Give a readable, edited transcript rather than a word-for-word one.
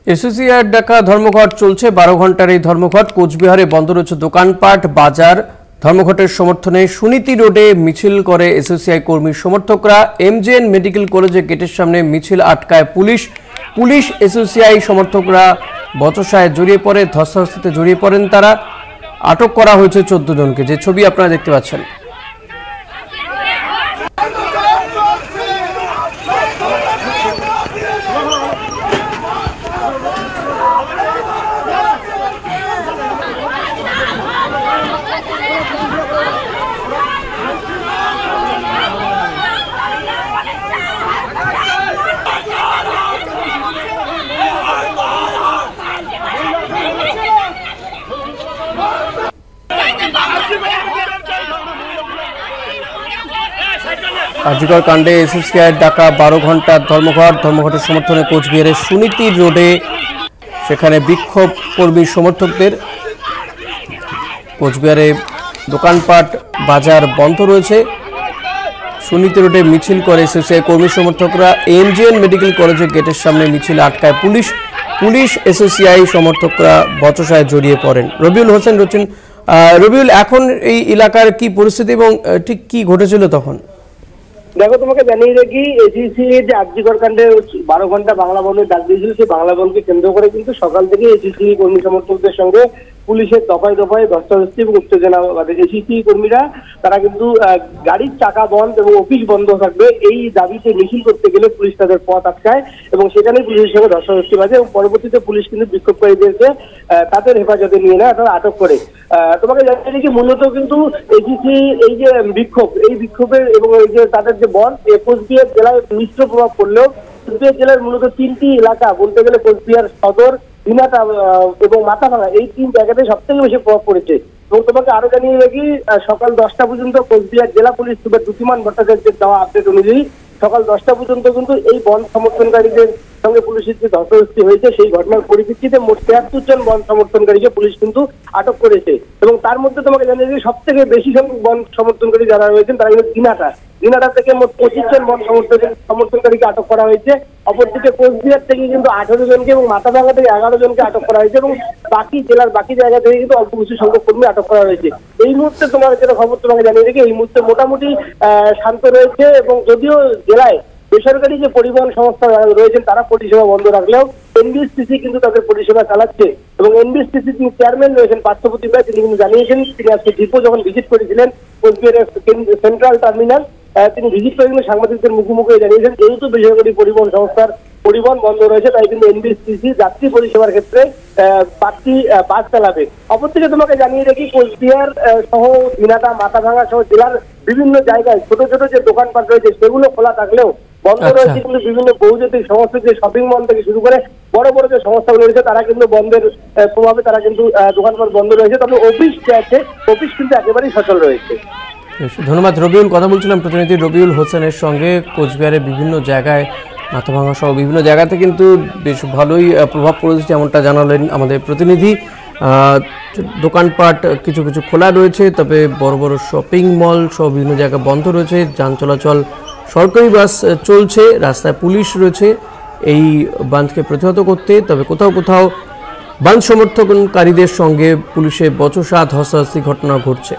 Associate ডাকা ধর্মঘট চলছে 12 ঘন্টার এই ধর্মঘট। কোচবিহারে বন্ধ রয়েছে দোকানপাট, বাজার। ধর্মঘটের সমর্থনে সুনীতি রোডে মিছিল করে এসোসিয়াই কর্মী সমর্থকরা। এমজেএন মেডিকেল কলেজে গেটের সামনে মিছিল আটকায় পুলিশ। এসোসিয়াই সমর্থকরা বচসায় জড়িয়ে পড়ে, ধস্তাধস্তিতে জড়িয়ে পড়েন তারা। আটক করা হয়েছে 14 জনকে, যে ছবি আপনারা দেখতে পাচ্ছেন। আজিকর কাণ্ডে এসোসিয়েট ডাকা 12 ঘন্টার ধর্মঘটের সমর্থনে কোচবিহারের সুনীতি রোডে সেখানে বিক্ষোভ কর্মী সমর্থকদের। কোচবিহারে দোকানপাট, বাজার বন্ধ রয়েছে। সুনীতি রোডে মিছিল করে এসোসিয়াই কর্মী সমর্থকরা। এমজেএন মেডিকেল কলেজের গেটের সামনে মিছিল আটকায় পুলিশ। এসোসিয়াই সমর্থকরা বচসায় জড়িয়ে পড়েন। রবিউল হোসেন রয়েছেন। রবিউল, এখন এই এলাকার কি পরিস্থিতি এবং ঠিক কি ঘটেছিল তখন? দেখো, তোমাকে জানিয়ে রাখি, এসিসি যে আজিকর কাণ্ডে 12 ঘন্টা বাংলা বন্ধের ডাক দিয়েছিল, সেই বাংলা বন্ধকে কেন্দ্র করে কিন্তু সকাল থেকে এসিসি কর্মী সমর্থকদের সঙ্গে পুলিশের দফায় ধস্তাধস্তি এবং উত্তেজনা বাধে। এসিসি কর্মীরা তারা কিন্তু গাড়ির চাকা বন্ধ এবং অফিস বন্ধ থাকবে এই দাবিতে মিছিল করতে গেলে পুলিশ তাদের পথ আটকায় এবং সেখানে পুলিশের সঙ্গে ধস্তাধস্তি বাজে এবং পরবর্তীতে পুলিশ কিন্তু বিক্ষোভকারীদেরকে তাদের হেফাজতে নিয়ে নেয়, তারা আটক করে। তোমাকে জানিয়ে রাখি, মূলত কিন্তু এসিসি এই যে বিক্ষোভের এবং এই যে তাদের যে বন্ধ, কোচবিহার জেলায় মিশ্র প্রভাব পড়লেও কোচবিহার জেলার মূলত 3টি এলাকা বলতে গেলে কোচবিহার সদর, দিনাটা এবং মাথাভাঙা, এই 3 জায়গাতে সব থেকে বেশি প্রভাব পড়েছে। এবং তোমাকে আরো জানিয়ে রাখি, সকাল 10টা পর্যন্ত কোচবিহার জেলা পুলিশ সুপার দ্যুতিমান ভট্টাচার্যের দেওয়া আপডেট অনুযায়ী সকাল 10টা পর্যন্ত কিন্তু এই বন্ধ সমর্থনকারীদের সঙ্গে পুলিশের যে ধস্তাধস্তি হয়েছে, সেই ঘটনার পরিপ্রেক্ষিতে মোট 73 জন বন্ধ সমর্থনকারীকে পুলিশ কিন্তু আটক করেছে। এবং তার মধ্যে তোমাকে জানিয়ে রাখি, সব থেকে বেশি সংখ্যক বন্ধ সমর্থনকারী যারা রয়েছেন তারা কিন্তু দিনাটা থেকে মোট 25 জন বন্ধ সমর্থনকারীকে আটক করা হয়েছে। অপরদিকে কোচবিহার থেকে কিন্তু 18 জনকে এবং মাথাভাঙা থেকে 11 জনকে আটক করা হয়েছে এবং জেলার বাকি জায়গা থেকে কিন্তু অল্প কিছু সংখ্যক কর্মী আটক করা হয়েছে। এই মুহূর্তে তোমার যেটা খবর তোমাকে জানিয়ে রেখে, এই মুহূর্তে মোটামুটি শান্ত রয়েছে এবং যদিও জেলায় বেসরকারি যে পরিবহন সংস্থা রয়েছেন তারা পরিষেবা বন্ধ রাখলেও এনবিএসটিসি কিন্তু তাদের পরিষেবা চালাচ্ছে। এবং এনবিএসটিসি যিনি চেয়ারম্যান রয়েছেন পার্থপ্রতিম রায়, তিনি কিন্তু জানিয়েছেন, তিনি আজকে ডিপো যখন ভিজিট করেছিলেন কোচবিহারের সেন্ট্রাল টার্মিনাল, তিনি ভিজিট করে কিন্তু সাংবাদিকদের মুখোমুখি জানিয়েছেন, যেহেতু বেসরকারি পরিবহন সংস্থার পরিবহন বন্ধ রয়েছে তাই কিন্তু এনবিএসটিসি যাত্রী পরিষেবার ক্ষেত্রে বাস চালাবে। অপরদিকে তোমাকে জানিয়ে রাখি, কোচবিহার সহ দিনাটা, মাথাভাঙা সহ জেলার বিভিন্ন জায়গায় ছোট ছোট যে দোকানপাট রয়েছে সেগুলো খোলা থাকলেও বন্ধ রয়েছে কিন্তু বিভিন্ন বহুজাতিক সংস্থা, যে শপিং মল থেকে শুরু করে বড় বড় যে সংস্থাগুলো রয়েছে তারা কিন্তু বন্ধের প্রভাবে তারা কিন্তু দোকানপাট বন্ধ রয়েছে। তবে অফিস যে আছে, অফিস কিন্তু একেবারেই সচল রয়েছে। ধন্যবাদ রবিউল। কথা বলছিলাম প্রতিনিধি রবিউল হোসেনের সঙ্গে। কোচবিহারের বিভিন্ন জায়গায়, মাথাভাঙা সহ বিভিন্ন জায়গাতে কিন্তু বেশ ভালোই প্রভাব পড়েছে, যেমনটা জানালেন আমাদের প্রতিনিধি। দোকানপাট কিছু খোলা রয়েছে, তবে বড় বড় শপিং মল সহ বিভিন্ন জায়গা বন্ধ রয়েছে। যান চলাচল, সরকারি বাস চলছে, রাস্তায় পুলিশ রয়েছে এই বাঁধকে প্রতিহত করতে। তবে কোথাও বাঁধ সমর্থনকারীদের সঙ্গে পুলিশের বচসা, ধস্তাধস্তি ঘটনা ঘটছে।